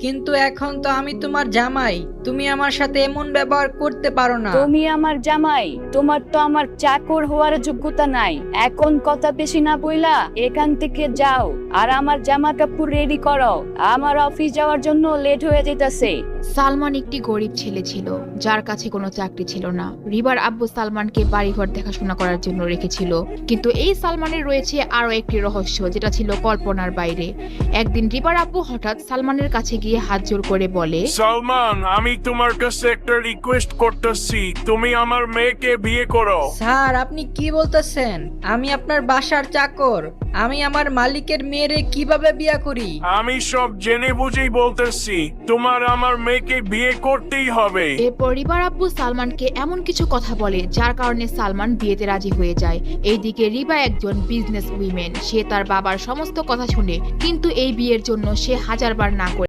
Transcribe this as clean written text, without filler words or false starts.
কিন্তু এখন তো আমি তোমার জামাই, তুমি আমার সাথে এমন ব্যবহার করতে পারো না। তুমি আমার জামাই, তোমার তো আমার চাকর হওয়ার যোগ্যতা নাই। এখন কথা বেশি না বইলা এখান থেকে যাও, আর আমার জামা কাপড় রেডি করো, আমার অফিস যাওয়ার জন্য লেট হয়ে যেতেছে। সালমান একটি গরিব ছেলে ছিল, যার কাছে কোনো চাকরি ছিল না। রিবার আব্বু সালমানকে বাড়িঘর দেখাশোনা করার জন্য রেখেছিল, কিন্তু এই সালমানের রয়েছে আরো একটি রহস্য, যেটা ছিল কল্পনার বাইরে। একদিন রিবার আব্বু হঠাৎ সালমানের কাছে গিয়ে হাত জোর করে বলে, সালমান, আমি তোমার কাছে একটা রিকোয়েস্ট করতেছি, তুমি আমার মেয়েকে বিয়ে করো। স্যার, আপনি কি বলতেছেন? আমি আপনার বাসার চাকর, আমি আমার মালিকের মেয়েরে কিভাবে বিয়ে করি? আমি সব জেনে বুঝেই বলতেছি, তোমার আমার মেয়েকে বিয়ে করতেই হবে। এরপর রিবার আব্বু সালমানকে এমন কিছু কথা বলে যার কারণে সালমান বিয়েতে রাজি হয়ে যায়। এইদিকে রিবা একজন বিজনেস উইমেন, সে তার বাবার সমস্ত কথা শুনে, কিন্তু এই বিয়ের জন্য সে হাজারবার না করে